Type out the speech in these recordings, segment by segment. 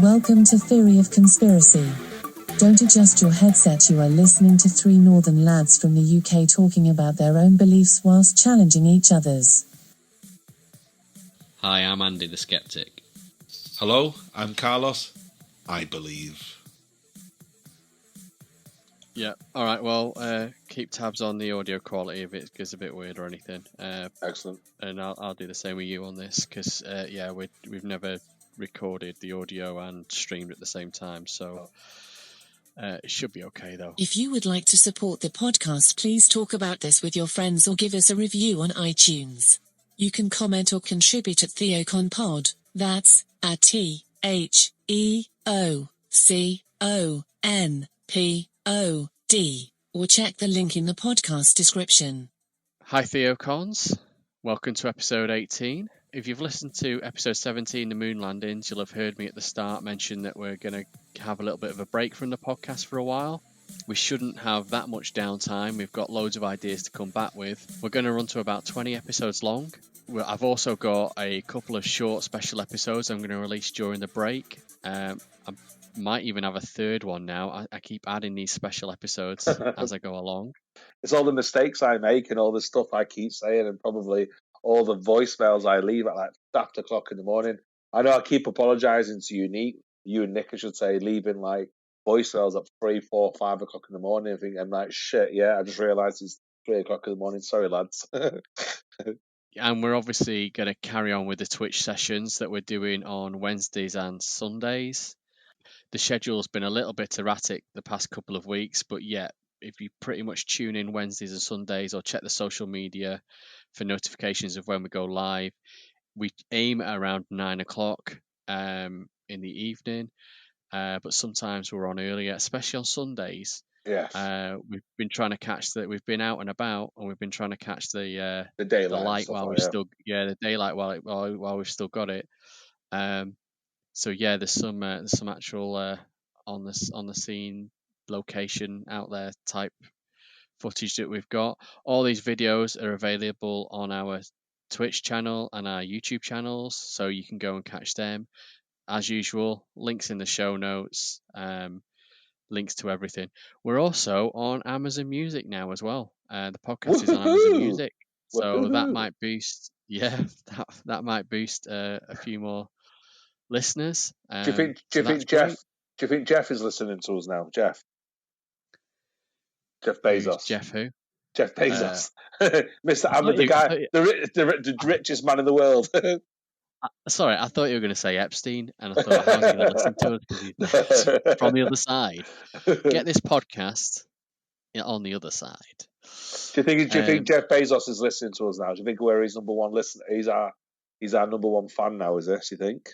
Welcome to Theory of Conspiracy. Don't adjust your headset, you are listening to three northern lads from the UK talking about their own beliefs whilst challenging each other's. Hi, I'm Andy the Skeptic. Hello, I'm Carlos. I believe. Yeah, alright, well, keep tabs on the audio quality if it gets a bit weird or anything. Excellent. And I'll do the same with you on this, because, we've never recorded the audio and streamed at the same time, so it should be okay, though. If you would like to support the podcast, please talk about this with your friends or give us a review on iTunes. You can comment or contribute at TheoConPod, that's at TheoConPod, or check the link in the podcast description. Hi, TheoCons. Welcome to episode 18. If you've listened to episode 17, the moon landings, you'll have heard me at the start mention that we're going to have a little bit of a break from the podcast for a while. We shouldn't have that much downtime. We've got loads of ideas to come back with. We're going to run to about 20 episodes long. I've also got a couple of short special episodes I'm going to release during the break. I might even have a third one now. I keep adding these special episodes as I go along. It's all the mistakes I make and all the stuff I keep saying and probably all the voicemails I leave at like after o'clock in the morning. I know I keep apologising to you and Nick, I should say, leaving like voicemails at 3, 4, 5 o'clock in the morning. I'm like, shit, yeah, I just realised it's 3 o'clock in the morning. Sorry, lads. And we're obviously going to carry on with the Twitch sessions that we're doing on Wednesdays and Sundays. The schedule's been a little bit erratic the past couple of weeks, but yeah, if you pretty much tune in Wednesdays and Sundays or check the social media for notifications of when we go live, we aim at around 9 o'clock in the evening, but sometimes we're on earlier, especially on Sundays. Yes. We've been trying to catch that. We've been out and about, and we've been trying to catch the daylight, the light while like, we still the daylight while we've still got it. So yeah, there's some actual on the scene location out there type footage that we've got. All these videos are available on our Twitch channel and our YouTube channels, so you can go and catch them. As usual, links in the show notes, links to everything. We're also on Amazon Music now as well. The podcast is on Amazon Music, so that might boost. Yeah, that might boost a few more listeners. Do you think Jeff is listening to us now? Jeff Bezos. Who's Jeff who? Jeff Bezos. Mr. Ahmed, the guy, the richest man in the world. Sorry, I thought you were going to say Epstein, and I thought, how's he going to listen to us? Because he's from the other side. Get this podcast on the other side. Do you think Jeff Bezos is listening to us now? Do you think we're his number one listener? He's our number one fan now, is this, you think?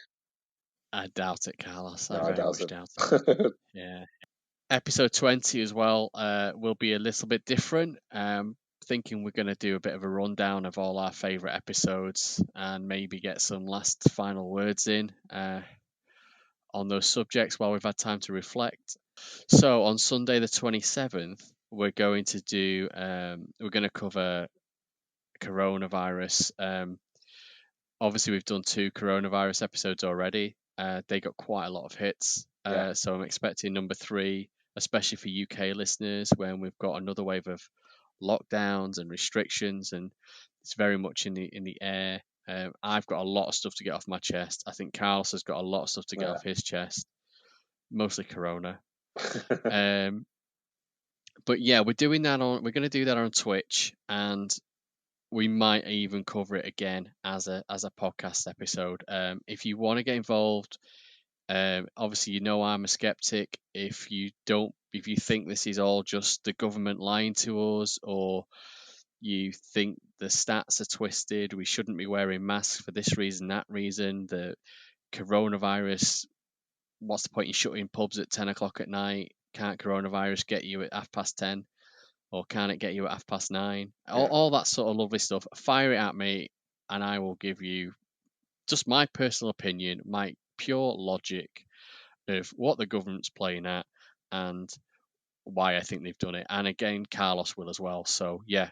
I doubt it, Carlos. No, I very much doubt it. Yeah. Episode 20 as well will be a little bit different. Thinking we're going to do a bit of a rundown of all our favourite episodes and maybe get some last final words in on those subjects while we've had time to reflect. So on Sunday the 27th, we're going to cover coronavirus. Obviously, we've done 2 coronavirus episodes already. They got quite a lot of hits. So I'm expecting number 3, especially for UK listeners, when we've got another wave of lockdowns and restrictions, and it's very much in the air. I've got a lot of stuff to get off my chest. I think Carlos has got a lot of stuff to get off his chest, mostly corona. But yeah, we're going to do that on Twitch, and we might even cover it again as a podcast episode. If you want to get involved, obviously I'm a skeptic. If you think this is all just the government lying to us, or you think the stats are twisted, we shouldn't be wearing masks for this reason, that reason, the coronavirus, what's the point in shutting pubs at 10 o'clock at night? Can't coronavirus get you at 10:30? Or can it get you at 9:30? All that sort of lovely stuff. Fire it at me, and I will give you just my personal opinion, my pure logic of what the government's playing at and why I think they've done it. And again, Carlos will as well. So yeah,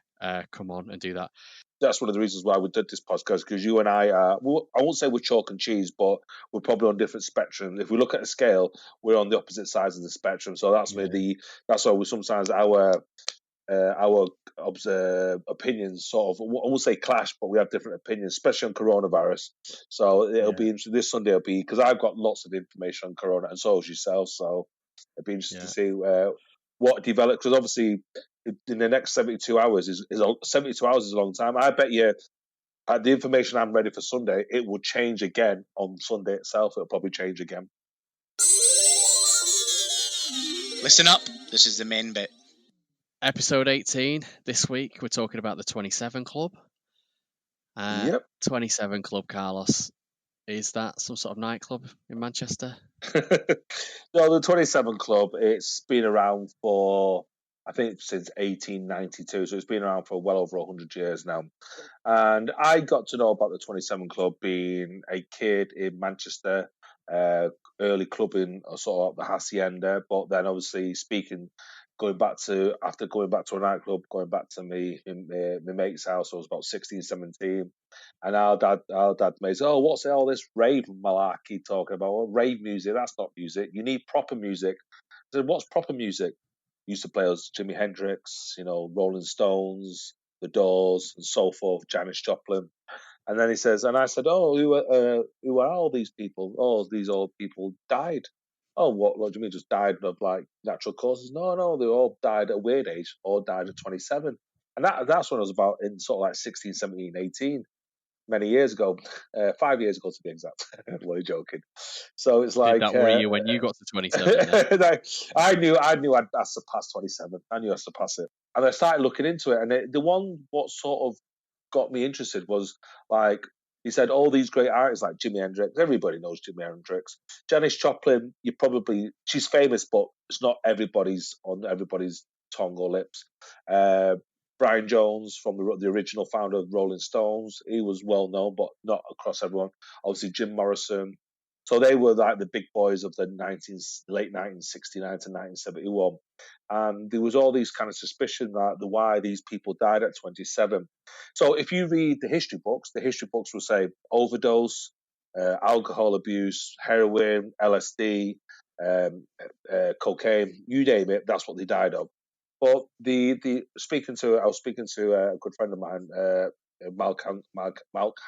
come on and do that. That's one of the reasons why we did this podcast, because you and I I won't say we're chalk and cheese, but we're probably on different spectrums. If we look at a scale, we're on the opposite sides of the spectrum. So that's that's why we sometimes our opinions sort of, I won't say clash, but we have different opinions, especially on coronavirus. So it'll be interesting. This Sunday will be, because I've got lots of information on corona, and so has yourself. So it'll be interesting to see what develops, because obviously in the next 72 hours is 72 hours is a long time. I bet you the information I'm ready for Sunday, it will change again on Sunday itself. It'll probably change again. Listen up, this is the main bit. Episode 18 this week, we're talking about the 27 Club. Yep. 27 Club, Carlos. Is that some sort of nightclub in Manchester? No, the 27 Club, it's been around for, I think, since 1892. So it's been around for well over 100 years now. And I got to know about the 27 Club being a kid in Manchester, early clubbing, sort of the hacienda. But then obviously going back to a nightclub, going back to my mate's house, I was about 16, 17. And our dad made, oh, what's all this rave malarkey talking about? Well, rave music, that's not music. You need proper music. I said, what's proper music? Used to play us Jimi Hendrix, Rolling Stones, The Doors, and so forth, Janis Joplin. And then he says, and I said, oh, who are all these people? Oh, these old people died. Oh, what do you mean, just died of like natural causes? No, they all died at a weird age, all died at 27. And that's when I was about in sort of like 16, 17, 18, many years ago, 5 years ago to be exact. I'm only joking. So it's like, did that worry you when you got to 27? I knew I'd surpassed 27. I knew I'd surpass it, and I started looking into it. And the one what sort of got me interested was, like, he said all these great artists like Jimi Hendrix. Everybody knows Jimi Hendrix. Janis Joplin, she's famous, but it's not on everybody's tongue or lips. Brian Jones, from the original founder of Rolling Stones, he was well known, but not across everyone. Obviously, Jim Morrison. So they were like the big boys of the late 1969 to 1971. And there was all these kind of suspicion that why these people died at 27. So if you read the history books will say overdose, alcohol abuse, heroin, LSD, cocaine, you name it, that's what they died of. But I was speaking to a good friend of mine, Malk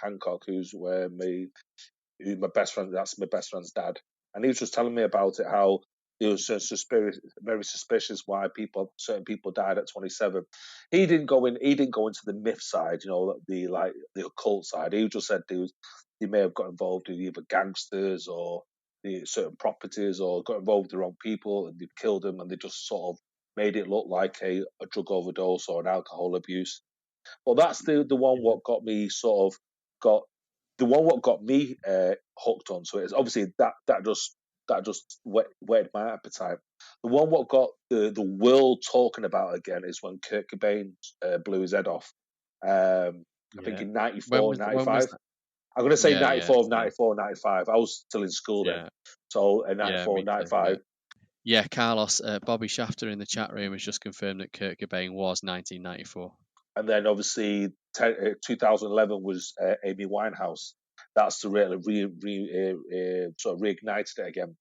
Hancock, who's my best friend. That's my best friend's dad, and he was just telling me about it. How he was very suspicious why certain people died at 27. He didn't go into the myth side, the occult side. He just said they may have got involved with either gangsters or the certain properties, or got involved with the wrong people and they've killed them, and they just sort of made it look like a drug overdose or an alcohol abuse. Well, that's the one what got me hooked onto it. Is obviously that just whetted my appetite. The one what got the world talking about again is when Kurt Cobain blew his head off. I think in 94, 95. I'm going to say 94, 95. I was still in school then. So 94, 95. Yeah, Carlos, Bobby Shafter in the chat room has just confirmed that Kurt Cobain was 1994. And then obviously 2011 was Amy Winehouse. That's the really sort of reignited it again.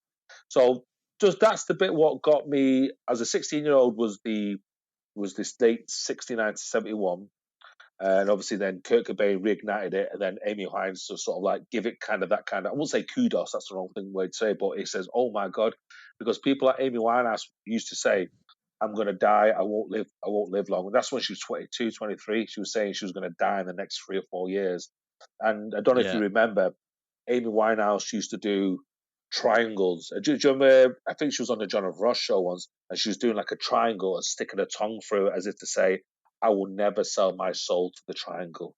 So that's the bit what got me as a 16-year-old was this date 69 to 71. And obviously then Kurt Cobain reignited it, and then Amy Winehouse to sort of like give it kind of, I won't say kudos, that's the wrong way to say, but it says, oh my God, because people like Amy Winehouse used to say, I'm going to die, I won't live long. And that's when she was 22, 23. She was saying she was going to die in the next 3 or 4 years. And I don't know if you remember, Amy Winehouse used to do triangles. Do you remember, I think she was on the Jonathan Ross show once, and she was doing like a triangle and sticking her tongue through it as if to say, I will never sell my soul to the triangle.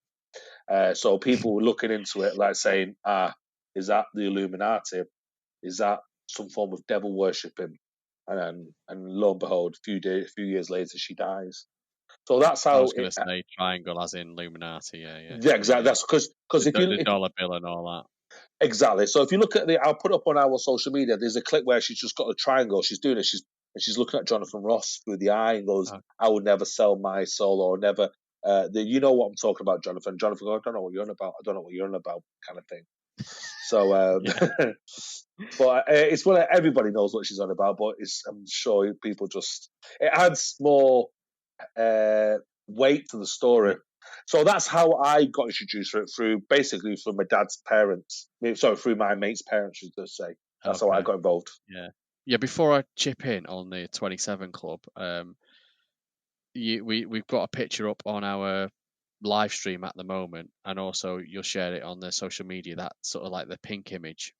So people were looking into it like saying, is that the Illuminati? Is that some form of devil worshipping? And lo and behold, a few years later, she dies. So that's how I was going to say triangle as in Illuminati. Yeah, exactly. That's because if the dollar bill and all that. Exactly. So if you look at I'll put up on our social media. There's a clip where she's just got a triangle. She's doing it. She's looking at Jonathan Ross through the eye and goes, "I will never sell my soul, or never You know what I'm talking about, Jonathan. Jonathan, I don't know what you're on about. I don't know what you're on about, kind of thing. So, Yeah. but it's what everybody knows what she's on about. But I'm sure people it adds more weight to the story. So that's how I got introduced to it through my dad's parents. Sorry, through my mate's parents, should I say. That's how I Okay. got involved. Yeah. Before I chip in on the 27 Club, we've got a picture up on our live stream at the moment, and also you'll share it on the social media. That sort of like the pink image.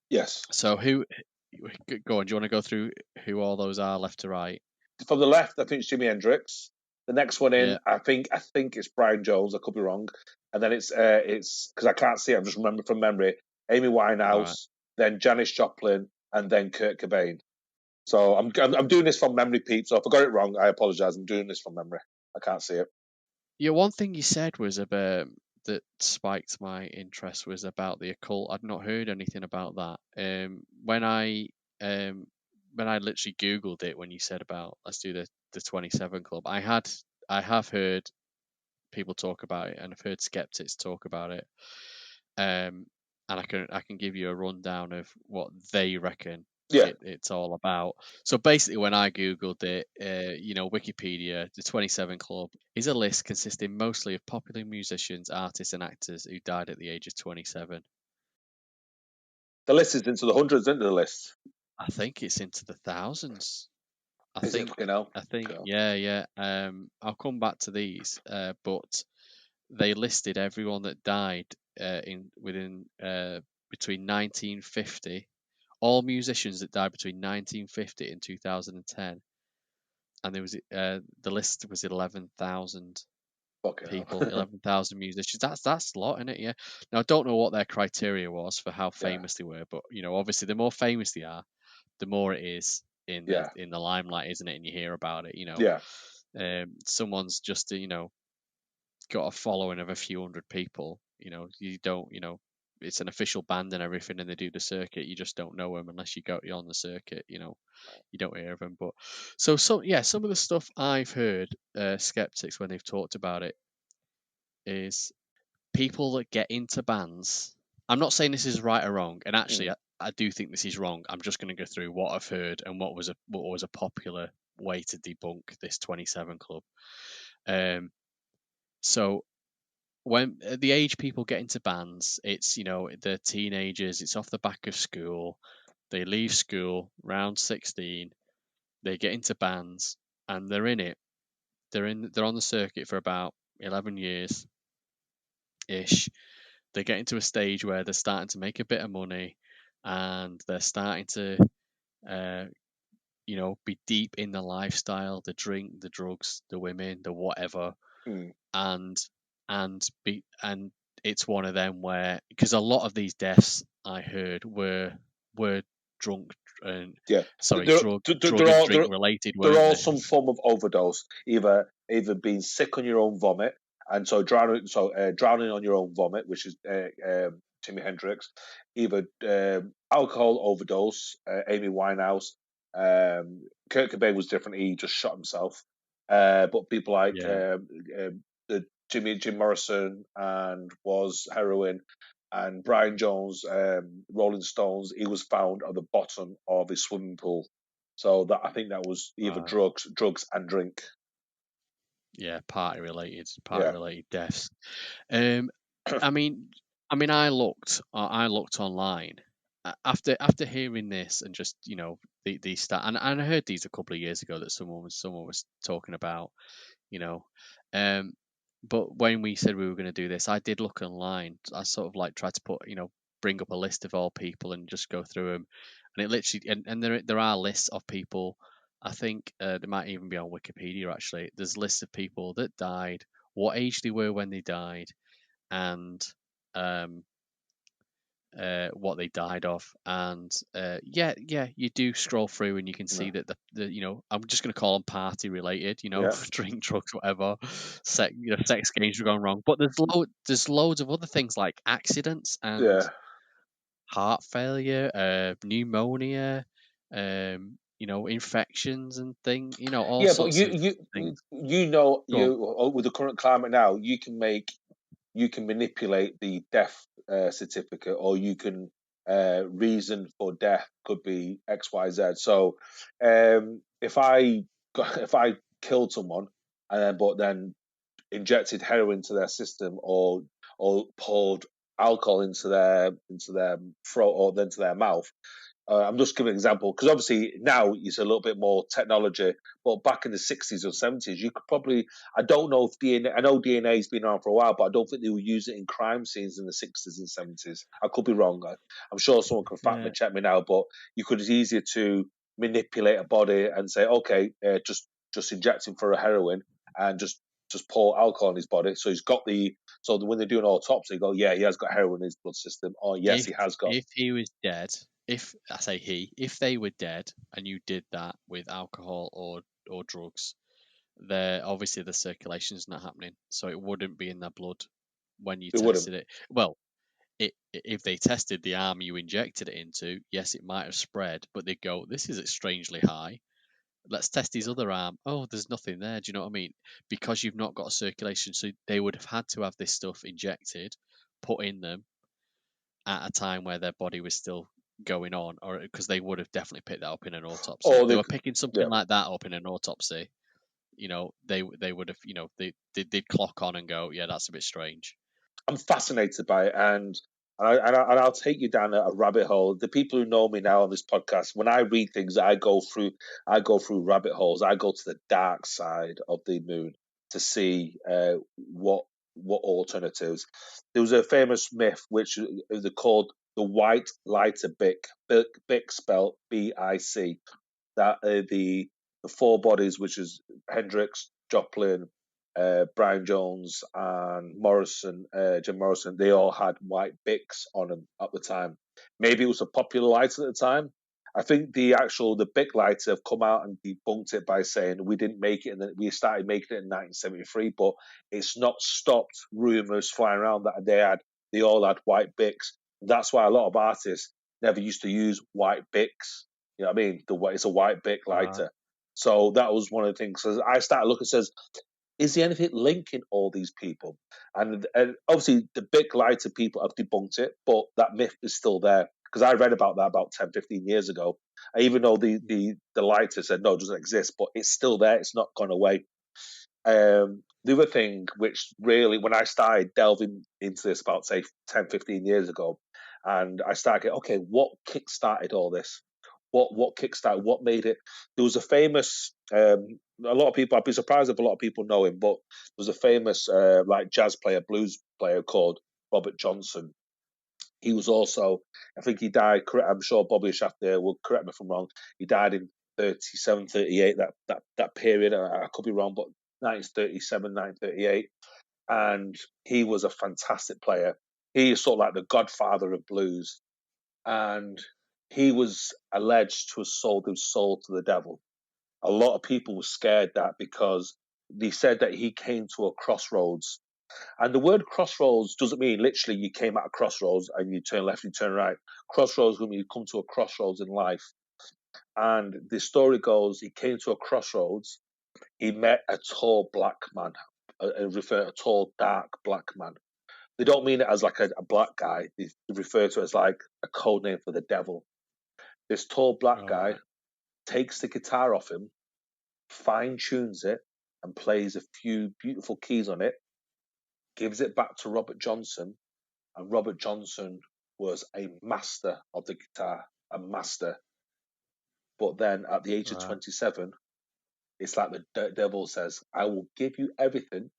Yes. So go on? Do you want to go through who all those are, left to right? From the left, I think it's Jimi Hendrix. The next one in, Yeah. I think it's Brian Jones. I could be wrong. And then it's because I can't see it. I'm just remembering from memory. Amy Winehouse, Right. then Janis Joplin, and then Kurt Cobain. So I'm doing this from memory, Pete. So if I got it wrong, I apologise. I'm doing this from memory. I can't see it. Yeah, one thing you said was about that spiked my interest was about the occult. I'd not heard anything about that. When I literally Googled it when you said about let's do the 27 Club, I have heard people talk about it, and I've heard skeptics talk about it. And I can give you a rundown of what they reckon Yeah. it's all about. So basically, when I googled it, Wikipedia, the 27 Club is a list consisting mostly of popular musicians, artists, and actors who died at the age of 27. The list is into the hundreds, isn't the list? I think it's into the thousands. Is it fucking hell? I think, God. yeah. I'll come back to these, but they listed everyone that died within between 1950. All musicians that died between 1950 and 2010, and there was the list was 11,000 people, 11,000 musicians. That's a lot, isn't it? Yeah. Now I don't know what their criteria was for how famous they were, but obviously the more famous they are, the more it is in the limelight, isn't it? And you hear about it. Yeah. Someone's just got a following of a few hundred people. You don't. It's an official band and everything, and they do the circuit. You just don't know them unless you're on the circuit. You don't hear of them. But some of the stuff I've heard skeptics when they've talked about it is people that get into bands. I'm not saying this is right or wrong, and actually I do think this is wrong. I'm just going to go through what I've heard and what was a popular way to debunk this 27 Club. So when at the age people get into bands, it's they're teenagers. It's off the back of school. They leave school around 16. They get into bands and they're in it. They're on the circuit for about 11 years ish. They get into a stage where they're starting to make a bit of money, and they're starting to be deep in the lifestyle, the drink, the drugs, the women, the whatever. And it's one of them where, because a lot of these deaths I heard were drunk and drug and drink related. They're all some form of overdose, either being sick on your own vomit, and so drowning on your own vomit, which is Jimi Hendrix, either alcohol overdose, Amy Winehouse, Kurt Cobain was different; he just shot himself. But people like Jim Morrison and was heroin, and Brian Jones, Rolling Stones, he was found at the bottom of his swimming pool. So I think that was either drugs and drink. Yeah, party related deaths. I mean, I looked online after hearing this and just these stats, and I heard these a couple of years ago that someone was talking about, but when we said we were going to do this, I did look online. I sort of like tried to bring up a list of all people and just go through them, and it literally and there are lists of people. I think they might even be on Wikipedia actually. There's lists of people that died, what age they were when they died, and what they died of, and you do scroll through and you can see that the I'm just going to call them party related, drink, drugs, whatever, sex games have gone wrong, but there's loads of other things like accidents and heart failure, pneumonia, infections and things, all Yeah, but sorts of things. Go on. with the current climate now, you can manipulate the death certificate, or you can reason for death could be X, Y, Z. So if I killed someone, but then injected heroin into their system, or poured alcohol into their throat, or then to their mouth. I'm just giving an example because obviously now it's a little bit more technology, but back in the 60s or 70s, you could probably, I don't know if DNA, I know DNA has been around for a while, but I don't think they would use it in crime scenes in the 60s and 70s. I could be wrong. I'm sure someone can fact Yeah. check me now, but you could, it's easier to manipulate a body and say, okay, just inject him for a heroin and just pour alcohol in his body. So he's got so when they're doing autopsy, they go, yeah, he has got heroin in his blood system. Or yes, he has got. If he was dead, if they were dead and you did that with alcohol or drugs, obviously the circulation's not happening, so it wouldn't be in their blood when you It wouldn't. tested it. Well, if they tested the arm you injected it into, yes, it might have spread, but they'd go, this is strangely high. Let's test his other arm. Oh, there's nothing there. Do you know what I mean? Because you've not got a circulation, so they would have had to have this stuff injected, put in them at a time where their body was still going on, or because they would have definitely picked that up in an autopsy. Or If they they, were picking something like that up in an autopsy, they would have, they'd clock on and go, yeah, that's a bit strange. I'm fascinated by it, and I'll take you down a rabbit hole. The people who know me now on this podcast, when I read things, I go through rabbit holes. I go to the dark side of the moon to see what alternatives. There was a famous myth which they called the white lighter Bic. Bic spelled BIC. That the four bodies, which is Hendrix, Joplin, Brian Jones, and Jim Morrison, they all had white Bics on them at the time. Maybe it was a popular lighter at the time. I think the Bic lighter have come out and debunked it by saying we didn't make it, and then we started making it in 1973. But it's not stopped rumors flying around that they all had white Bics. That's why a lot of artists never used to use white Bics. You know what I mean? It's a white Bic lighter. So that was one of the things. So I started looking, says, is there anything linking all these people? And obviously the Bic lighter people have debunked it, but that myth is still there. Because I read about that about 10, 15 years ago. Even though the lighter said, no, it doesn't exist, but it's still there. It's not gone away. The other thing, which really, when I started delving into this about, say, 10, 15 years ago, and I started getting, okay, what kick-started all this? What kickstarted? What made it? There was a famous. A lot of people. I'd be surprised if a lot of people know him, but there was a famous like jazz player, blues player called Robert Johnson. He was also, I think he died. I'm sure Bobby Shafter will correct me if I'm wrong. He died in 37, 38. That period. I could be wrong, but 1937, 1938, and he was a fantastic player. He is sort of like the godfather of blues, and he was alleged to have sold his soul to the devil. A lot of people were scared that because they said that he came to a crossroads. And the word crossroads doesn't mean literally you came at a crossroads and you turn left, you turn right. Crossroads means you come to a crossroads in life. And the story goes, he came to a crossroads, he met a tall black man, a tall, dark black man. They don't mean it as like a black guy. They refer to it as like a code name for the devil. This tall black guy takes the guitar off him, fine tunes it, and plays a few beautiful keys on it, gives it back to Robert Johnson, and Robert Johnson was a master of the guitar, a master. But then at the age of 27, it's like the devil says, I will give you everything,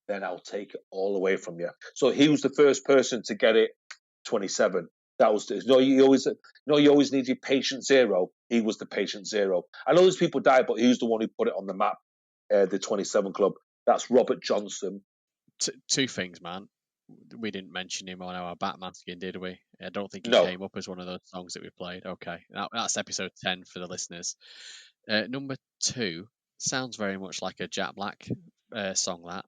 then I'll take it all away from you. So he was the first person to get it 27. That was you always need your patient zero. He was the patient zero. I know those people died, but he was the one who put it on the map. The 27 Club. That's Robert Johnson. Two things, man. We didn't mention him on our Batman skin, did we? I don't think he No. came up as one of those songs that we played. Okay, that's episode 10 for the listeners. Number 2 sounds very much like a Jack Black song. That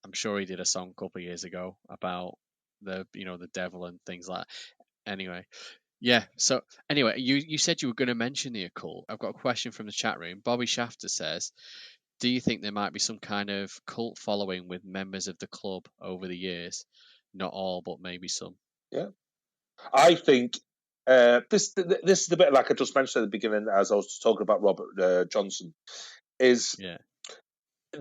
I'm sure he did a song a couple of years ago about the devil and things like that. Anyway, Yeah. So anyway, you said you were going to mention the occult. I've got a question from the chat room. Bobby Shafter says, do you think there might be some kind of cult following with members of the club over the years? Not all, but maybe some. Yeah, I think this is the bit like I just mentioned at the beginning as I was talking about Robert Johnson. Is Yeah.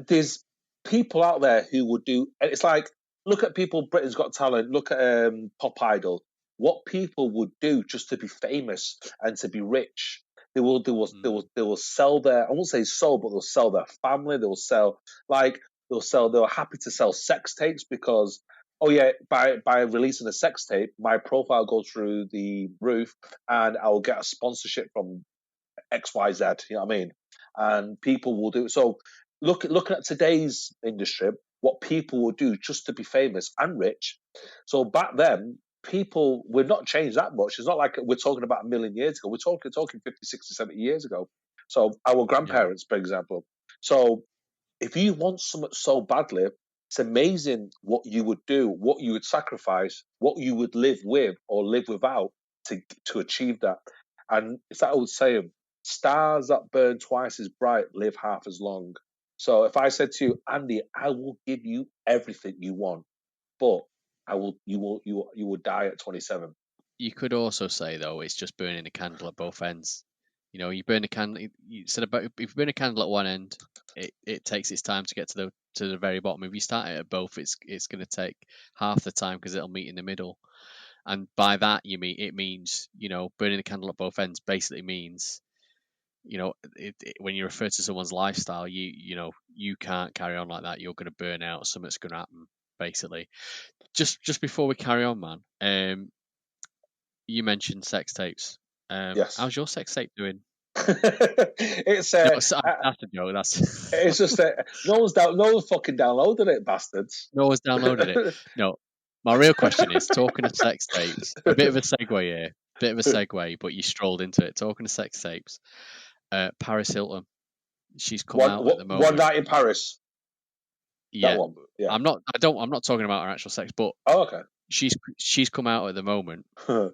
there's people out there who would do. It's like, look at people. Britain's Got Talent. Look at Pop Idol. What people would do just to be famous and to be rich. They will sell their. I won't say soul, but they'll sell their family. They'll sell They're happy to sell sex tapes because, oh yeah, by releasing a sex tape, my profile goes through the roof, and I will get a sponsorship from XYZ. You know what I mean? And people will do so. Looking at today's industry, what people will do just to be famous and rich. So back then, people were not changed that much. It's not like we're talking about a million years ago. We're talking 50, 60, 70 years ago. So our grandparents, for example. So if you want something so badly, it's amazing what you would do, what you would sacrifice, what you would live with or live without to achieve that. And it's that old saying, stars that burn twice as bright live half as long. So if I said to you, Andy, I will give you everything you want, but you will die at 27. You could also say though, it's just burning a candle at both ends. You know, you burn a candle. You said about if you burn a candle at one end, it takes its time to get to the very bottom. If you start it at both, it's going to take half the time because it'll meet in the middle. And by that it means, you know, burning a candle at both ends basically means, you know, when you refer to someone's lifestyle, you know you can't carry on like that. You're going to burn out. Something's going to happen. Basically, just before we carry on, man. You mentioned sex tapes. Yes. How's your sex tape doing? it's No, that's a joke. That's it's just no one's fucking downloaded it, bastards. no one's downloaded it. No, my real question is talking of sex tapes. A bit of a segue here, but you strolled into it. Talking of sex tapes, Paris Hilton, she's come out at the One moment. night in Paris. Yeah, That one. Yeah. I'm not talking about her actual sex, but Oh, okay. she's come out at the moment, and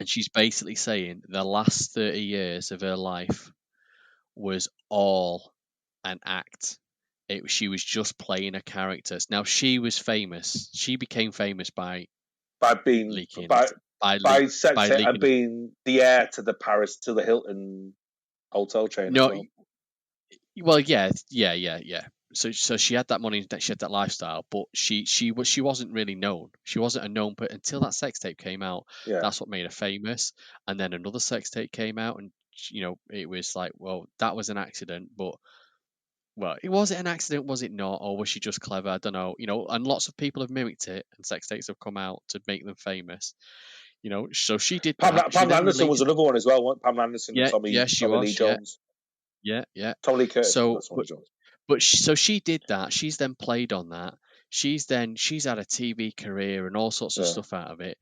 she's basically saying the last 30 years of her life was all an act. She was just playing a character. Now she was famous. She became famous by being leaking by sex it and leaking. being the heir to the Hilton hotel chain as No, well. well, yeah. So she had that money, she had that lifestyle, but she wasn't really known. She wasn't a known, but until that sex tape came out, Yeah. that's what made her famous. And then another sex tape came out, and you know it was like, well, that was an accident, but well, was it an accident? Was it not? Or was she just clever? I don't know. You know, and lots of people have mimicked it, and sex tapes have come out to make them famous. You know, so she did that. She Pam then Anderson was released. another one as well. Pam Anderson and Yeah, she Tommy Lee was. Yeah, Jones. yeah. Tommy Lee Curtis, So, not Tommy Jones. so she did that. She's then played on that. She's had a TV career and all sorts of stuff out of it.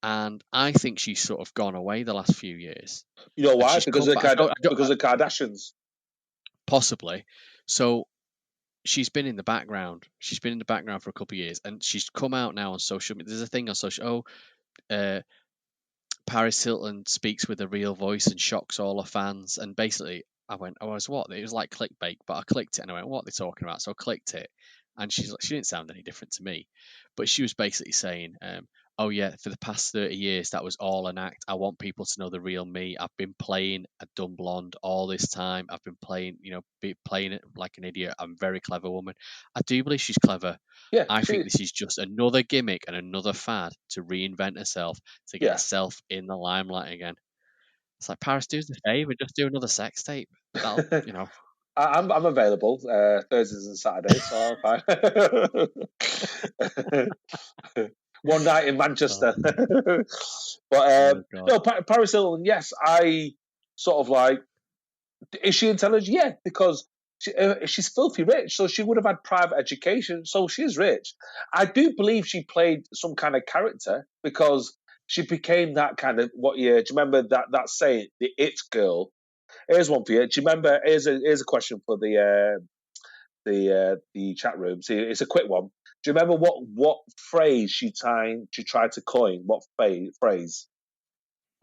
And I think she's sort of gone away the last few years. You know And why? she's Because come of back. because of Kardashians. Possibly. So she's been in the background. She's been in the background for a couple of years, and she's come out now on social media. There's a thing on social. Paris Hilton speaks with a real voice and shocks all her fans. And basically, I went, "Oh, was what?" It was like clickbait, but I clicked it and I went, "What are they talking about?" So I clicked it, and she didn't sound any different to me, but she was basically saying, "Oh yeah, for the past 30 years, that was all an act. I want people to know the real me. I've been playing a dumb blonde all this time. I've been playing, playing it like an idiot. I'm a very clever woman. I do believe she's clever. Yeah, I think this is just another gimmick and another fad to reinvent herself, to get herself in the limelight again. It's like, Paris, do us a favour, just do another sex tape. That'll, you know." I'm available Thursdays and Saturdays, so I'm fine. One night in Manchester. But no, Paris Hilton, yes, I sort of like. Is she intelligent? Yeah, because she's filthy rich, so she would have had private education, so she's rich. I do believe she played some kind of character because she became that kind of do you remember that saying, the it girl? Here's one for you. Do you remember? Here's a question for the chat room. See, it's a quick one. Do you remember what phrase she tried to coin? What phrase?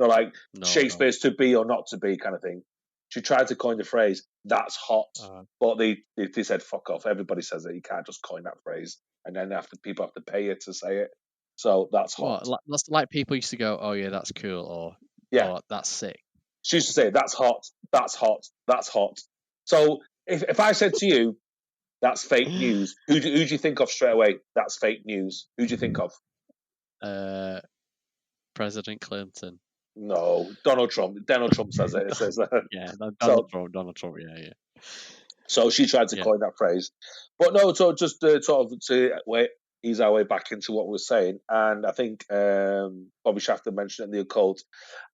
like No, Shakespeare's to be or not to be kind of thing. She tried to coin the phrase, that's hot. But they said, fuck off. Everybody says it. You can't just coin that phrase. And then people have to pay you to say it. So that's hot. That's like people used to go, oh, yeah, that's cool. Or, oh, that's sick. She used to say, that's hot. That's hot. That's hot. So if I said to you, that's fake news, who do you think of straight away? That's fake news. Who do you think of? President Clinton. No, Donald Trump. Donald Trump says it. It says yeah, Donald Trump. Yeah. So she tried to coin that phrase, but no. So just sort of to ease our way back into what we were saying, and I think Bobby Shafter mentioned it in the occult.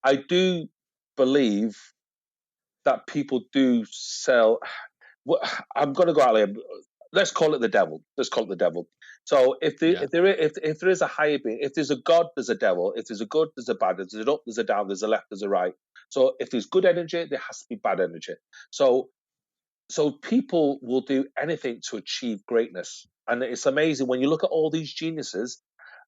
I do believe that people do sell. I'm going to go out there. Let's call it the devil. So if there is a higher being, if there's a God, there's a devil. If there's a good, there's a bad. If there's an up, there's a down. There's a left, there's a right. So if there's good energy, there has to be bad energy. So people will do anything to achieve greatness, and it's amazing when you look at all these geniuses.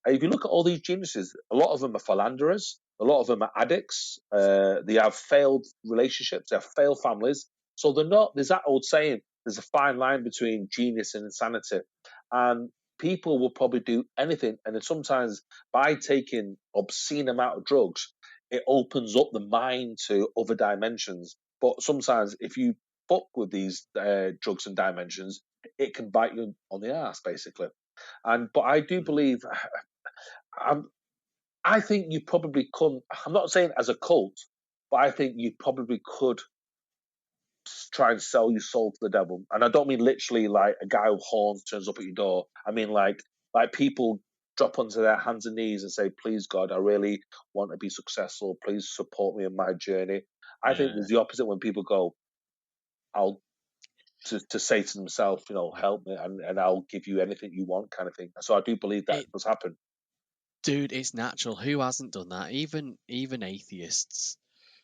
If you look at all these geniuses, a lot of them are philanderers, a lot of them are addicts. They have failed relationships, they have failed families. So they're not. There's that old saying: there's a fine line between genius and insanity, and people will probably do anything. And then sometimes by taking obscene amount of drugs, it opens up the mind to other dimensions. But sometimes, if you fuck with these drugs and dimensions, it can bite you on the ass, basically. But I do believe, I think you probably couldn't. I'm not saying as a cult, but I think you probably could try and sell your soul to the devil. And I don't mean literally like a guy with horns turns up at your door. I mean like people drop onto their hands and knees and say, please God, I really want to be successful. Please support me in my journey. I think there's the opposite when people go, I'll to say to themselves, help me and I'll give you anything you want kind of thing. So I do believe that does happen. Dude, it's natural. Who hasn't done that? Even atheists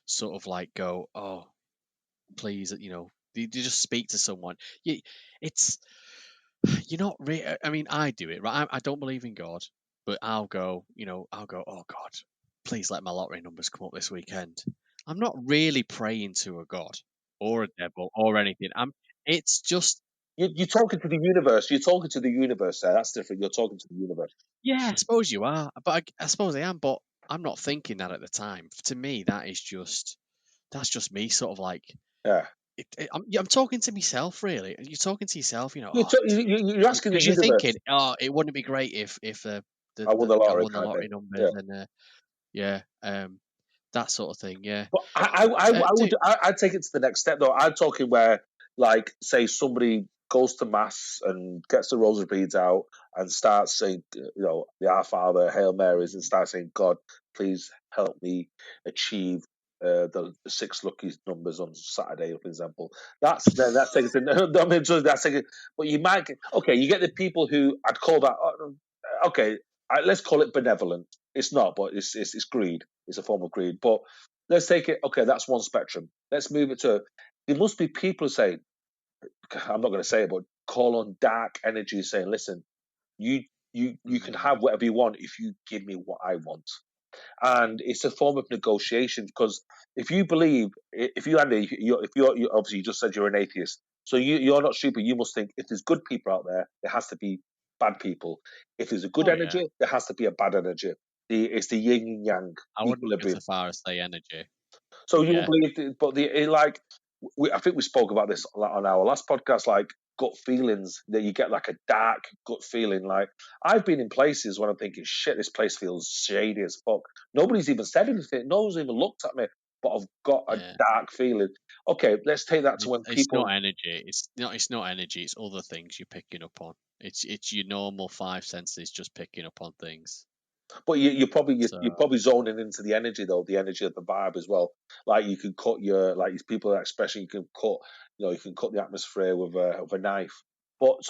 sort of like go, oh, please, you just speak to someone. You're not really. I mean, I do it, right? I don't believe in God, but I'll go, oh God, please let my lottery numbers come up this weekend. I'm not really praying to a God or a devil or anything. It's just you're talking to the universe. You're talking to the universe there. That's different. You're talking to the universe. Yeah, I suppose you are, but I suppose I am. But I'm not thinking that at the time. To me, that's just me, sort of like. Yeah. I'm talking to myself, really. You're talking to yourself, You're asking the universe. You're thinking, oh, it wouldn't be great if I won the lottery numbers and that sort of thing. Yeah. But I'd take it to the next step though. I'm talking where, like, say somebody goes to mass and gets the rosary beads out and starts saying, the Our Father, Hail Marys, and starts saying, God, please help me achieve the 6 lucky numbers on Saturday, for example. That's taking. That's taking. But you might get you get the people who I'd call that. Okay, let's call it benevolent. It's not, but it's greed. It's a form of greed. But let's take it. Okay, that's one spectrum. Let's move it to. There must be people who say, I'm not going to say it, but call on dark energy, saying, "Listen, you can have whatever you want if you give me what I want." And it's a form of negotiation because if you believe, if you're obviously you just said you're an atheist, so you're not stupid. You must think if there's good people out there, there has to be bad people. If there's a good energy, there has to be a bad energy. It's the yin and yang. I wouldn't go so far as say energy. So you believe, but I think we spoke about this on our last podcast, like gut feelings that you get, like a dark gut feeling. Like I've been in places when I'm thinking, shit, this place feels shady as fuck. Nobody's even said anything. No one's even looked at me, but I've got a dark feeling. Okay, let's take that to when people. It's not energy. It's not energy. It's other things you're picking up on. It's your normal 5 senses just picking up on things. But you're probably zoning into the energy though, the energy of the vibe as well. Like you can cut people expression. You can cut, you can cut the atmosphere with a knife. But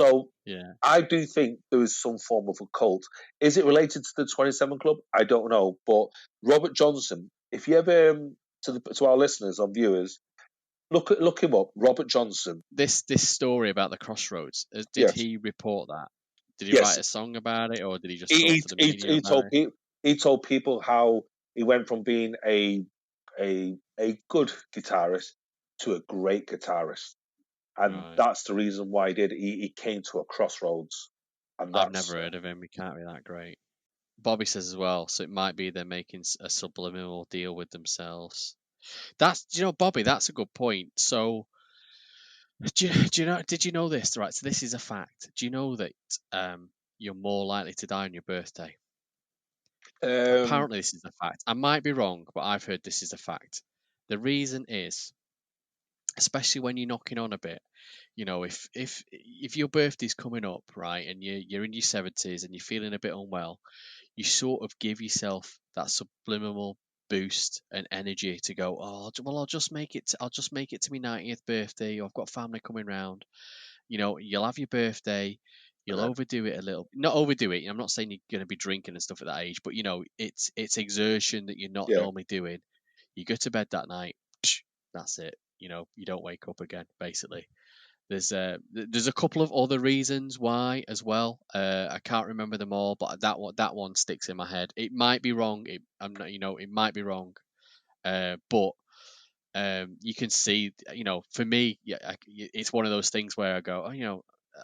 I do think there is some form of a cult. Is it related to the 27 Club? I don't know. But Robert Johnson, if you ever to our listeners or viewers, look him up, Robert Johnson. This story about the Crossroads, did he report that? Did he write a song about it, or did he just talk to the media about it? He told people how he went from being a good guitarist to a great guitarist, and Right. that's the reason why he did. He came to a crossroads, and I've that's never heard of him. He can't be that great. Bobby says as well, so it might be they're making a subliminal deal with themselves. Bobby, that's a good point. So, did you know this? Right, so this is a fact. Do you know that you're more likely to die on your birthday? Apparently, this is a fact. I might be wrong, but I've heard this is a fact. The reason is, especially when you're knocking on a bit, if your birthday's coming up, right, and you're in your 70s and you're feeling a bit unwell, you sort of give yourself that subliminal boost and energy to go, I'll just make it to my 90th birthday, or I've got family coming round. You'll have your birthday, you'll overdo it a little, not overdo it. I'm not saying you're going to be drinking and stuff at that age, but it's exertion that you're not normally doing. You go to bed that night, that's it. You don't wake up again, basically. There's a couple of other reasons why as well. I can't remember them all, but that one sticks in my head. It might be wrong. It might be wrong. But you can see, for me, it's one of those things where I go, I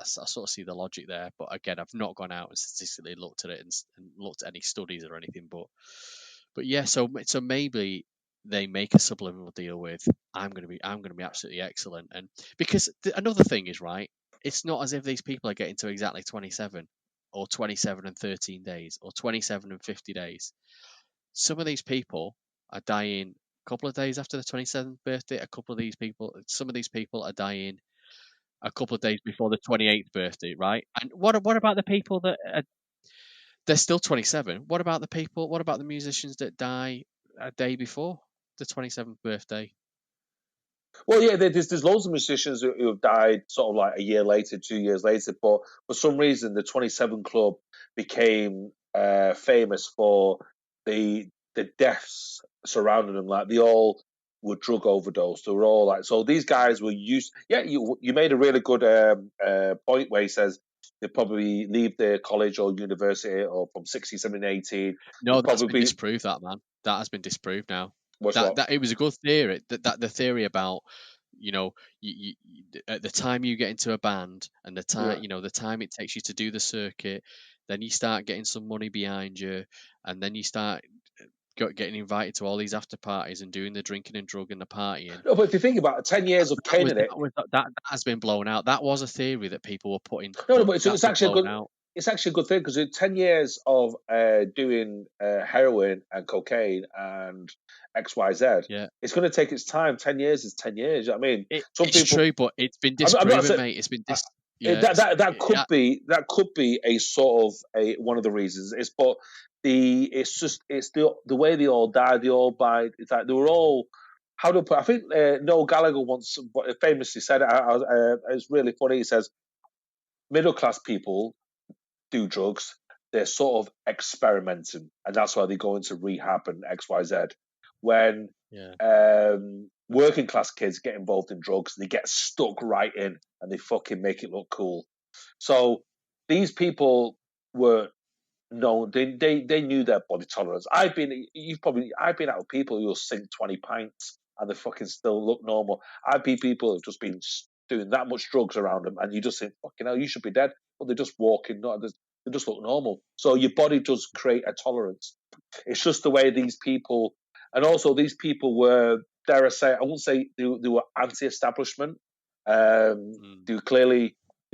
sort of see the logic there. But again, I've not gone out and statistically looked at it and looked at any studies or anything. But yeah, so maybe they make a subliminal deal with, I'm going to be absolutely excellent. And because another thing is, right, it's not as if these people are getting to exactly 27 or 27 and 13 days or 27 and 50 days. Some of these people are dying a couple of days after the 27th birthday. Some of these people are dying a couple of days before the 28th birthday, right? And what about the people that they're still 27? What about the musicians that die a day before the 27th birthday? Well, yeah, there's loads of musicians who have died sort of like a year later, 2 years later, but for some reason the 27 Club became famous for the deaths surrounding them. Like they all were drug overdose. They were all like, so these guys were used. Yeah, you made a really good point where he says they probably leave their college or university or from 16, 17, 18. No, that's been disproved, that, man. That has been disproved now. That it was a good theory. That the theory about, you, at the time you get into a band and the time the time it takes you to do the circuit, then you start getting some money behind you, and then you start getting invited to all these after parties and doing the drinking and drug and the partying. No, but if you think about it, 10 years of Kane in it, that has been blown out. That was a theory that people were putting. No, but it's actually a good. It's actually a good thing because 10 years of doing heroin and cocaine and XYZ, it's going to take its time. 10 years is 10 years. I mean, it's true, but it's been disproven, mate. It's been that could be a sort of one of the reasons. It's the way they all died. They all died. It's like they were all. How do I put? I think Noel Gallagher once famously said it. It's really funny. He says, middle class people do drugs. They're sort of experimenting, and that's why they go into rehab and XYZ. When working class kids get involved in drugs, they get stuck right in, and they fucking make it look cool. So these people were known; they knew their body tolerance. I've been out with people who'll sink 20 pints and they fucking still look normal. I've been people who've just been doing that much drugs around them, and you just think, fucking hell, you should be dead. But they're just walking, they just look normal. So your body does create a tolerance. It's just the way these people, and also these people were, dare I say, I won't say they were anti-establishment. They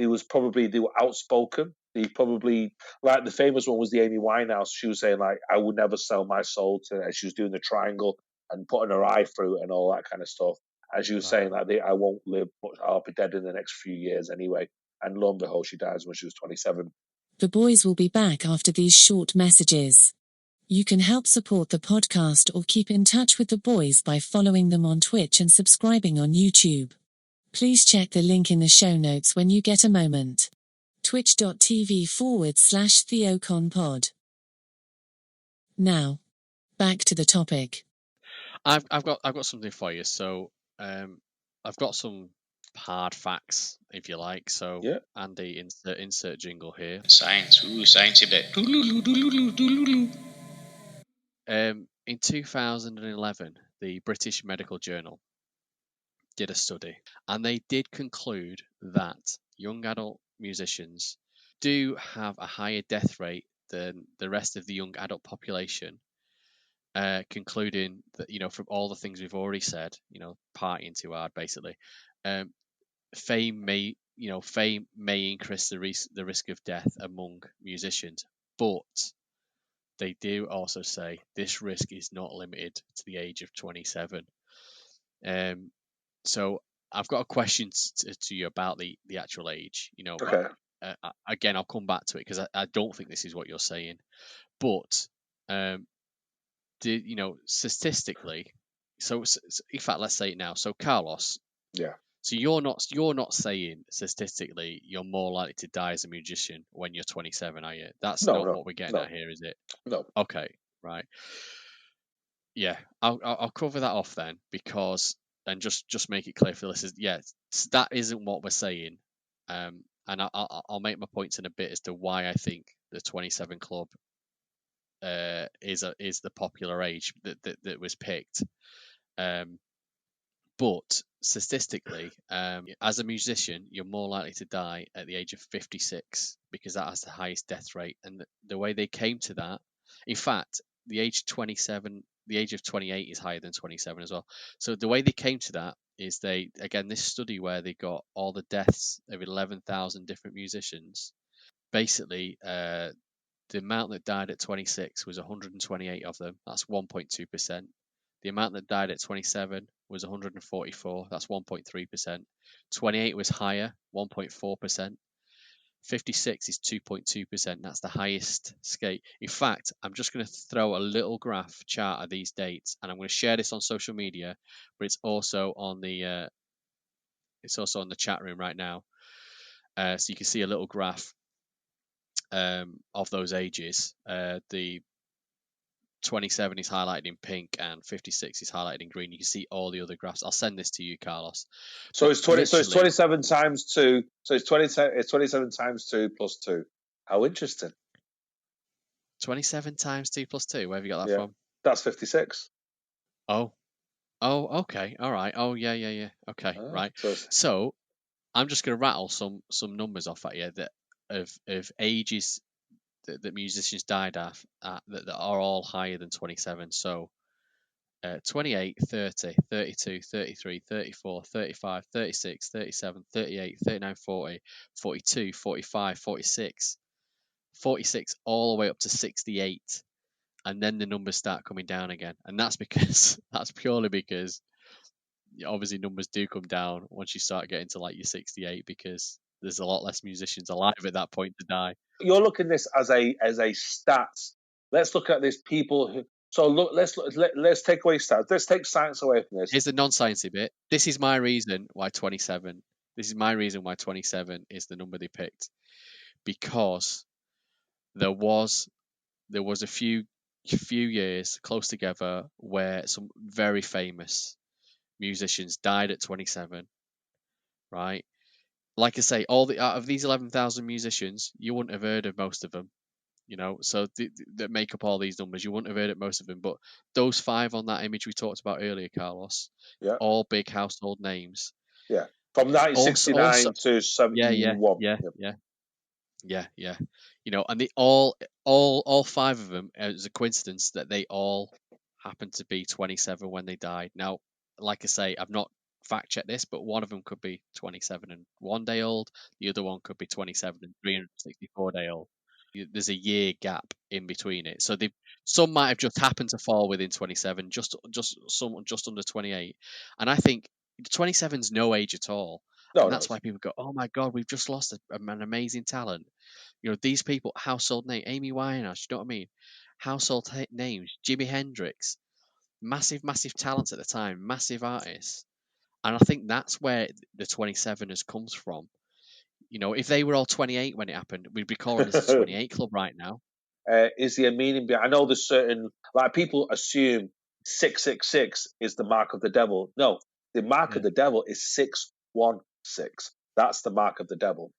were outspoken. They probably, like the famous one was the Amy Winehouse. She was saying like, I would never sell my soul to, and she was doing the triangle and putting her eye through and all that kind of stuff. As you were saying, like, I won't live much. I'll be dead in the next few years anyway. And lo and behold, she dies when she was 27. The boys will be back after these short messages. You can help support the podcast or keep in touch with the boys by following them on Twitch and subscribing on YouTube. Please check the link in the show notes when you get a moment. twitch.tv/TheoConPod. Now, back to the topic. I've got something for you. So I've got some hard facts, if you like. So Andy, insert jingle here. Science, science a bit. in 2011, the British Medical Journal did a study, and they did conclude that young adult musicians do have a higher death rate than the rest of the young adult population, concluding that, from all the things we've already said, partying too hard, basically, fame may increase the risk of death among musicians, but they do also say this risk is not limited to the age of 27. So I've got a question to you about the actual age, Okay. but again, I'll come back to it because I don't think this is what you're saying. But statistically, so in fact, let's say it now. So Carlos, Yeah. so you're not saying statistically you're more likely to die as a musician when you're 27, are you? That's No, not no, what we're getting no. at here, is it? No. Okay, right. Yeah, I'll cover that off then, because, and just make it clear for listeners, that isn't what we're saying. And I'll make my points in a bit as to why I think the 27 club is the popular age that was picked. But statistically, as a musician, you're more likely to die at the age of 56 because that has the highest death rate. And the way they came to that, in fact, the age of 27, the age of 28 is higher than 27 as well. So the way they came to that is this study where they got all the deaths of 11,000 different musicians. Basically, the amount that died at 26 was 128 of them. That's 1.2%. The amount that died at 27 was 144. That's 1.3%. 28 was higher, 1.4%. 56 is 2.2%. That's the highest scale. In fact, I'm just going to throw a little graph chart of these dates, and I'm going to share this on social media, but it's also on the chat room right now, so you can see a little graph of those ages. The 27 is highlighted in pink and 56 is highlighted in green. You can see all the other graphs. I'll send this to you, Carlos. So it's 20. So it's 27 times 2. So it's 27 times 2 plus 2. How interesting. 27 times 2 plus 2. Where have you got that from? That's 56. Oh, okay. All right. Oh, yeah. Okay, right. So I'm just going to rattle some numbers off at you that of ages that musicians died at that are all higher than 27. So 28, 30, 32, 33, 34, 35, 36, 37, 38, 39, 40, 42, 45, 46, 46, all the way up to 68. And then the numbers start coming down again. And that's purely because obviously numbers do come down once you start getting to like your 68, because there's a lot less musicians alive at that point to die. You're looking at this as a stats. Let's look at this people who. So look, let's take away stats. Let's take science away from this. Here's the non-sciencey bit. This is my reason why 27. This is my reason why 27 is the number they picked, because there was a few years close together where some very famous musicians died at 27. Right, like I say, out of these 11,000 musicians, you wouldn't have heard of most of them. So that make up all these numbers, you wouldn't have heard of most of them. But those 5 on that image we talked about earlier, Carlos, all big household names. Yeah, from 1969 to 71. Yeah. And they all 5 of them, it's a coincidence that they all happened to be 27 when they died. Now, like I say, I've not fact checked this, but one of them could be 27 and 1 day old. The other one could be 27 and 364 day old. There's a year gap in between it, so some might have just happened to fall within 27, just under 28. And I think 27's no age at all. And that's why people go, oh my God, we've just lost an amazing talent. These people, household name, Amy Winehouse, you know what I mean? Household names, Jimi Hendrix, massive talents at the time, massive artists. And I think that's where the 27 has comes from. If they were all 28 when it happened, we'd be calling this a 28 club right now. Is there a meaning behind? I know there's certain, like, people assume 666 is the mark of the devil. No, the mark of the devil is 616. That's the mark of the devil.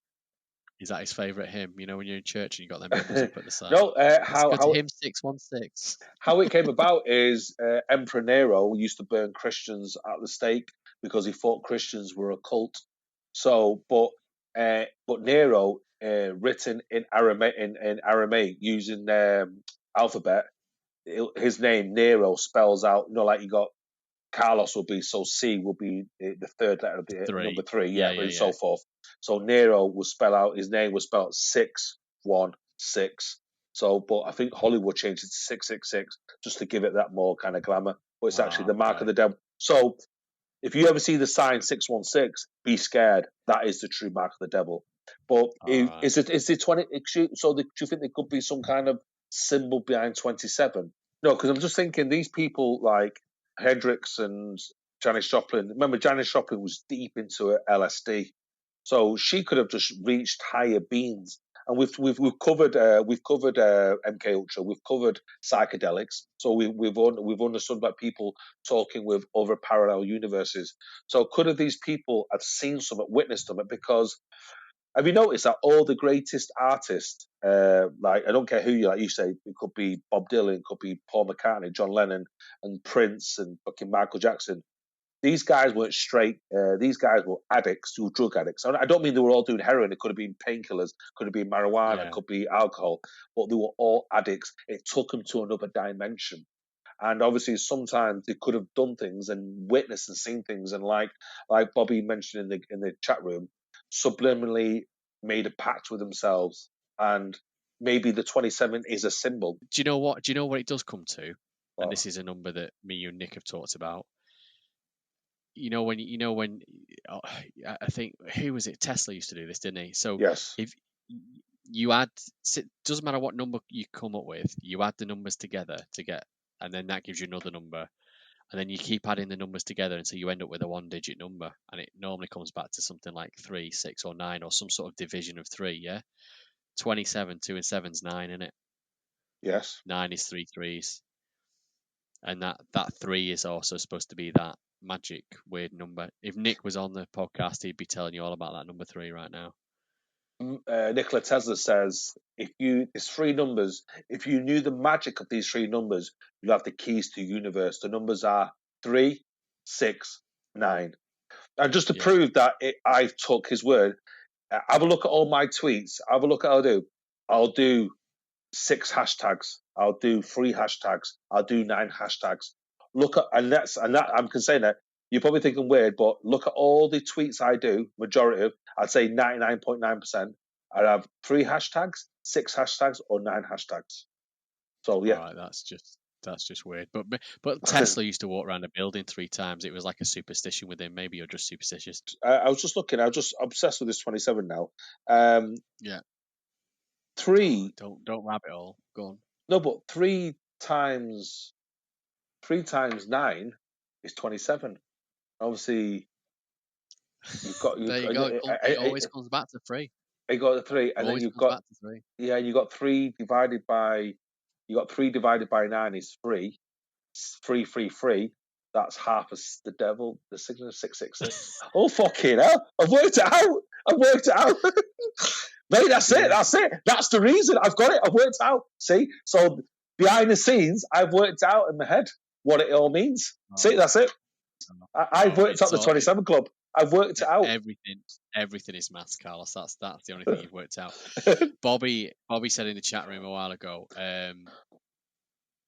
Is that his favourite hymn? You know, when you're in church and you got them hymns up at the side. No, Let's how go to hymn 616. how it came about is Emperor Nero used to burn Christians at the stake because he thought Christians were a cult. So, but Nero, written in Aramaic using alphabet, his name Nero spells out. Like you got Carlos will be, so C will be the third letter of the number 3, Yeah, and so forth. So Nero will spell out, his name was spelled 616. So, but I think Hollywood changed it to 666 just to give it that more kind of glamour. But it's actually the mark of the devil. So if you ever see the sign 616, be scared. That is the true mark of the devil. But is it 20? So do you think there could be some kind of symbol behind 27? No, because I'm just thinking these people like Hendrix and Janis Joplin. Remember, Janis Joplin was deep into LSD, so she could have just reached higher beings. And we've covered MK Ultra, we've covered psychedelics, so we've understood about people talking with other parallel universes. So could have these people have seen something, witnessed something? Because have you noticed that all the greatest artists, like I don't care who you say, it could be Bob Dylan, it could be Paul McCartney, John Lennon, and Prince, and fucking Michael Jackson. These guys weren't straight. These guys were addicts, who were drug addicts. I don't mean they were all doing heroin. It could have been painkillers, could have been marijuana, could be alcohol, but they were all addicts. It took them to another dimension. And obviously, sometimes they could have done things and witnessed and seen things, and like Bobby mentioned in the chat room, subliminally made a pact with themselves, and maybe the 27 is a symbol. Do you know what? Do you know what it does come to? And this is a number that me, you, and Nick have talked about. When I think, who was it? Tesla used to do this, didn't he? So yes, if you add, it doesn't matter what number you come up with, you add the numbers together to get, and then that gives you another number, and then you keep adding the numbers together until you end up with a 1-digit number, and it normally comes back to something like 3, 6, or 9, or some sort of division of 3. Yeah, 27, 2 and 7's 9, isn't it? Yes. 9 is 3 threes, and that 3 is also supposed to be that magic weird number. If Nick was on the podcast, he'd be telling you all about that number 3 right now. Nikola Tesla says, it's 3 numbers. If you knew the magic of these 3 numbers, you'll have the keys to the universe. The numbers are 3, 6, 9. And just to prove that I took his word, have a look at all my tweets. Have a look at what I'll do 6 hashtags. I'll do 3 hashtags. I'll do 9 hashtags. Look at, and that I'm saying that you're probably thinking weird, but look at all the tweets I do. Majority of, I'd say 99.9%. I have 3 hashtags, 6 hashtags, or 9 hashtags. So yeah, all right, that's just weird. But Tesla used to walk around a building 3 times. It was like a superstition with him. Maybe you're just superstitious. I was just looking. I was just obsessed with this 27 now. Yeah. 3. Don't wrap it all. Go on. No, but 3 times 9 is 27. Obviously, you've got. There you go. It always comes back to 3. You got the 3, and then you've got back to 3. Yeah, you got 3 divided by. You got 3 divided by 9 is 3. 3, 3, 3. That's half of the devil. The 666. Oh fucking hell! I've worked it out. Mate, that's it. That's the reason. I've got it. I've worked it out. See, so behind the scenes, I've worked out in my head what it all means. See, that's it. I've worked out the 27 Club. I've worked it out. Everything is maths, Carlos. That's the only thing you've worked out. Bobby said in the chat room a while ago,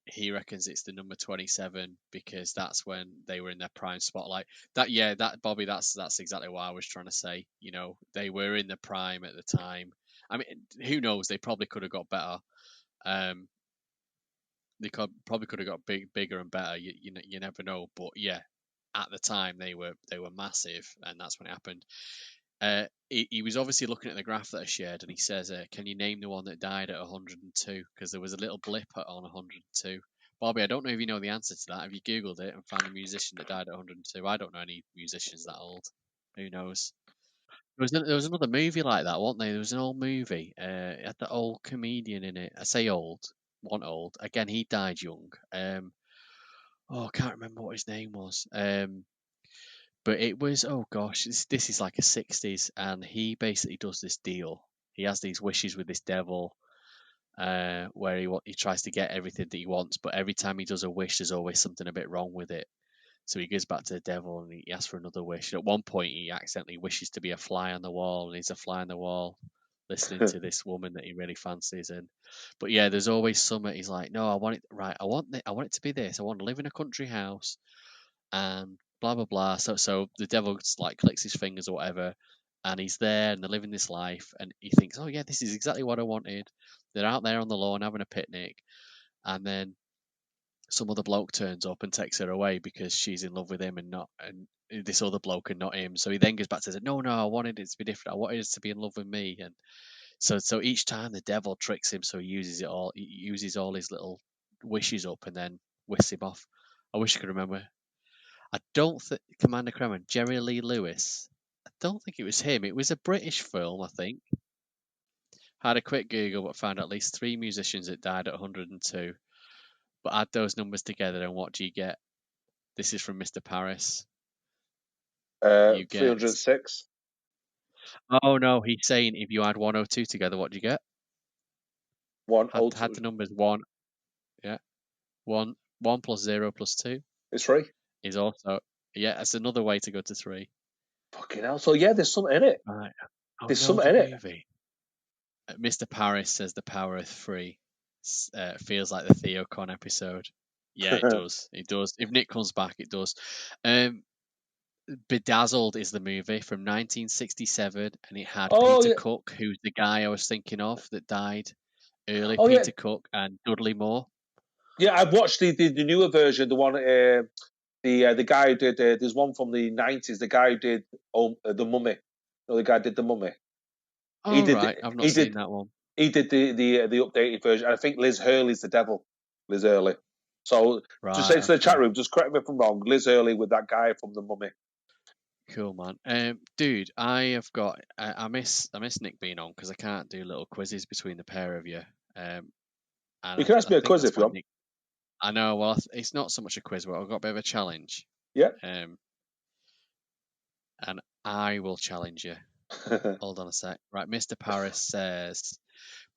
he reckons it's the number 27 because that's when they were in their prime spotlight. Bobby, that's exactly what I was trying to say. You know, they were in the prime at the time. I mean, who knows? They probably could have got better. They probably could have got bigger and better. You never know. But yeah, at the time they were massive, and that's when it happened. He was obviously looking at the graph that I shared, and he says, "Can you name the one that died at 102?" Because there was a little blip on 102. Bobby, I don't know if you know the answer to that. Have you Googled it and found a musician that died at 102? I don't know any musicians that old. Who knows? There was another movie like that, wasn't there? There was an old movie. Had the old comedian in it. I say old, one old. Again, he died young. I can't remember what his name was. But it was, oh gosh, this is like a 60s, and he basically does this deal. he has these wishes with this devil, where he tries to get everything that he wants, but every time he does a wish, there's always something a bit wrong with it. So he goes back to the devil and he asks for another wish. And at one point, he accidentally wishes to be a fly on the wall, and he's a fly on the wall, listening to this woman that he really fancies. But yeah, there's always something. He's like, no, I want it right. I want it to be this. I want to live in a country house, and blah blah blah. So the devil just, like, clicks his fingers or whatever, and he's there, and they're living this life, and he thinks, oh yeah, this is exactly what I wanted. They're out there on the lawn having a picnic, and then some other bloke turns up and takes her away because she's in love with him and this other bloke and not him. So he then goes back to say, no, I wanted it to be different. I wanted it to be in love with me. And so each time the devil tricks him, so he uses all his little wishes up and then whisks him off. I wish I could remember. I don't think Commander Kremen, Jerry Lee Lewis. I don't think it was him. It was a British film, I think. Had a quick Google, but found at least 3 musicians that died at 102. But add those numbers together, and what do you get? This is from Mr. Paris. You get 306. Oh no, he's saying if you add 102 together, what do you get? 102. Had the numbers 1. Yeah. 1 plus 0 plus 2 is 3. Is also, yeah, that's another way to go to 3. Fucking hell. So yeah, there's something in it. Right. There's something in it. Mr. Paris says the power of 3 feels like the TheoCon episode. Yeah, it does. It does. If Nick comes back, it does. Bedazzled is the movie from 1967, and it had Peter Cook, who's the guy I was thinking of that died early. Peter Cook and Dudley Moore. Yeah, I've watched the newer version, the one the guy who did. There's one from the 90s. The guy who did the Mummy. No, the guy did the Mummy. Oh, right. I've not seen that one. He did the updated version. I think Liz Hurley's the devil. Liz Hurley. So just say to the chat room, just correct me if I'm wrong. Liz Hurley with that guy from the Mummy. Cool, man. Dude, I miss Nick being on because I can't do little quizzes between the pair of you. And you can ask me a quiz if you want. I know. Well, it's not so much a quiz, but I've got a bit of a challenge. Yeah. And I will challenge you. Hold on a sec. Right, Mr. Paris says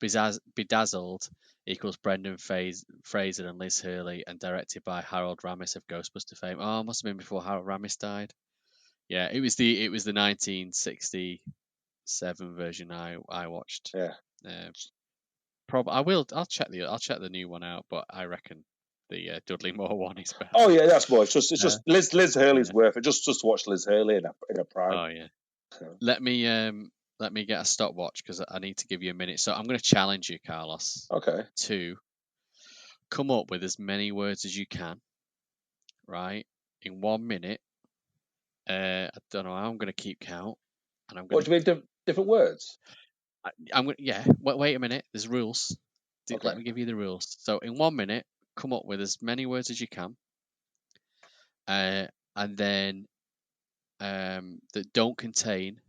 Bedazzled equals Brendan Fraser and Liz Hurley, and directed by Harold Ramis of Ghostbuster fame. Oh, it must have been before Harold Ramis died. Yeah, it was the 1967 version I watched. Yeah. I'll check the new one out, but I reckon the Dudley Moore one is better. Oh yeah, that's more. It's just Liz Hurley's worth it. Just to watch Liz Hurley in a prime. Oh yeah. Let me get a stopwatch because I need to give you a minute. So I'm going to challenge you, Carlos. Okay. To come up with as many words as you can, right, in 1 minute. I don't know how I'm going to keep count, and I'm going. What do you mean different words? I'm going. Yeah. Wait a minute. There's rules. Okay. Let me give you the rules. So in 1 minute, come up with as many words as you can, and then that don't contain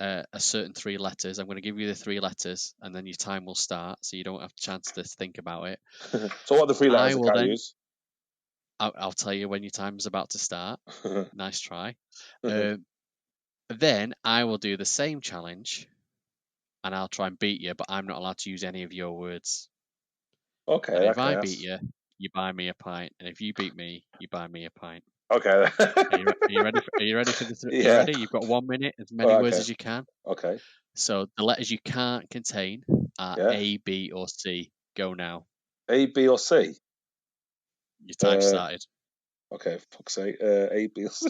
a certain 3 letters. I'm going to give you the 3 letters, and then your time will start, so you don't have a chance to think about it. So what are the 3 letters I can use? I'll tell you when your time is about to start. Nice try. Then I will do the same challenge, and I'll try and beat you, but I'm not allowed to use any of your words. Okay. And if I beat you, you buy me a pint, and if you beat me, you buy me a pint. Okay. Are you ready? Are you ready for this? Yeah. You ready? You've got 1 minute, as many words as you can. Okay. So the letters you can't contain are A, B, or C. Go now. A, B, or C? Your time started. Okay, fuck's sake. A, B, or C.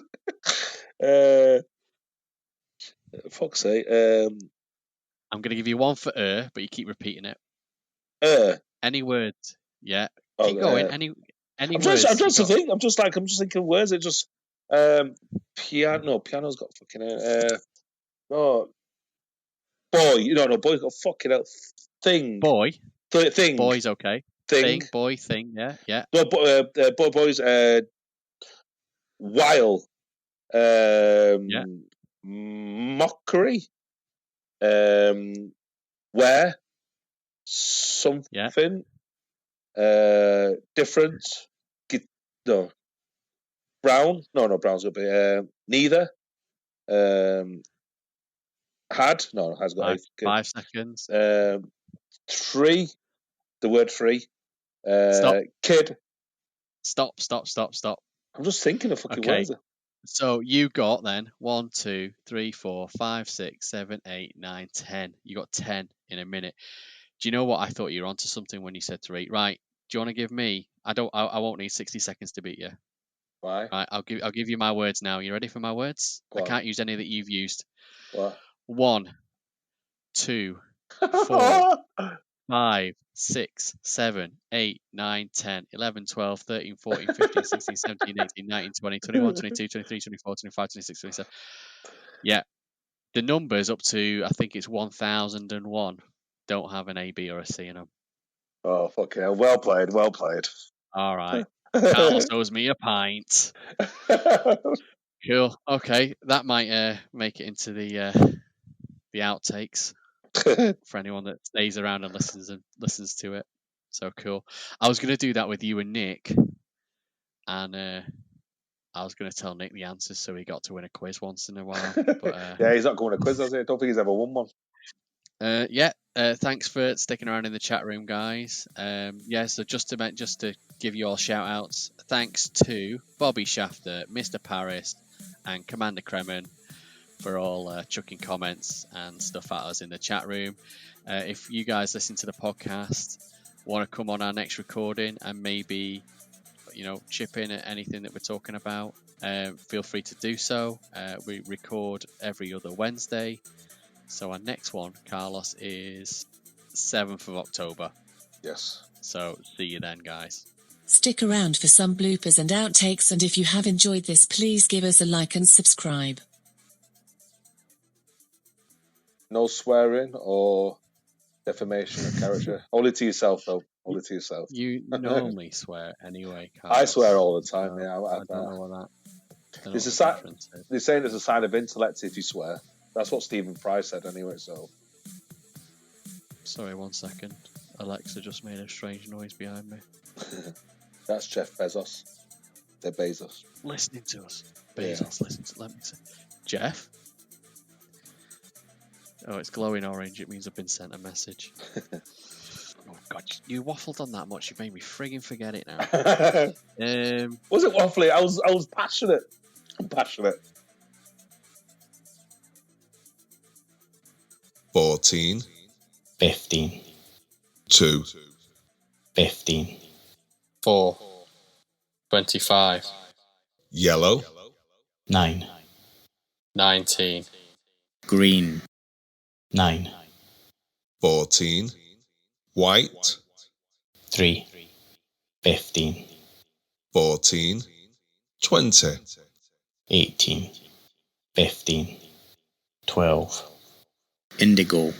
Fuck's sake. I'm going to give you one for but you keep repeating it. Any words? Yeah. Keep going. Any words? I'm just thinking words. It just piano. Piano's got fucking no. Boy, boy's got fucking thing. Boy. Thing. Boy's okay. Thing. Boy. Thing. Yeah. No, boy's while. Yeah. Mockery. Where. Something. Yeah. Different. No. Brown. No, brown's gonna be neither. No, has got 8. 5 seconds. 3. The word 3. Stop. Kid. Stop. I'm just thinking of fucking Okay. words. So you got then 1, 2, 3, 4, 5, 6, 7, 8, 9, 10. You got 10 in a minute. Do you know what? I thought you were onto something when you said 3. Right. Do you want to give me? I won't need 60 seconds to beat you. Why? Right. I'll give you my words now. You ready for my words? What? I can't use any that you've used. What? 1, 2, 4, 5, 6, 7, 8, 9, 10, 11, 12, 13, 14, 15, 16, 17, 18, 19, 20, 21, 22, 23, 24, 25, 26, 27. Yeah. The numbers up to, I think it's 1001, don't have an A, B, or a C in them. Oh, fucking hell. Well played. All right. Carlos owes me a pint. Cool. Okay. That might make it into the outtakes for anyone that stays around and listens to it. So cool. I was going to do that with you and Nick, and I was going to tell Nick the answers so he got to win a quiz once in a while. But yeah, he's not going to quiz, has he? I don't think he's ever won one. Thanks for sticking around in the chat room, guys. So just to give you all shout outs, thanks to Bobby Shafter, Mr. Paris, and Commander Kremen for all chucking comments and stuff at us in the chat room. If you guys listen to the podcast, want to come on our next recording and maybe chip in at anything that we're talking about, feel free to do so. We record every other Wednesday. So our next one, Carlos, is 7th of October. Yes. So see you then, guys. Stick around for some bloopers and outtakes, and if you have enjoyed this, please give us a like and subscribe. No swearing or defamation of character. Only to yourself, though. Only to yourself. You normally swear anyway, Carlos. I swear all the time, so yeah. I don't know what that. They're saying it's a sign of intellect if you swear. That's what Stephen Fry said anyway, so. Sorry, 1 second. Alexa just made a strange noise behind me. That's Jeff Bezos. They're Bezos. Listening to us. Bezos, listen to. Let me see. Jeff? Oh, it's glowing orange. It means I've been sent a message. Oh, God. You waffled on that much. You've made me frigging forget it now. Was it waffly? I was passionate. I'm passionate. 14. 15. 2. 15. 4. 25. Yellow. 9. 19. Green. 9. 14. White. 3. 15. 14. 20. 18. 15. 12. Indigo.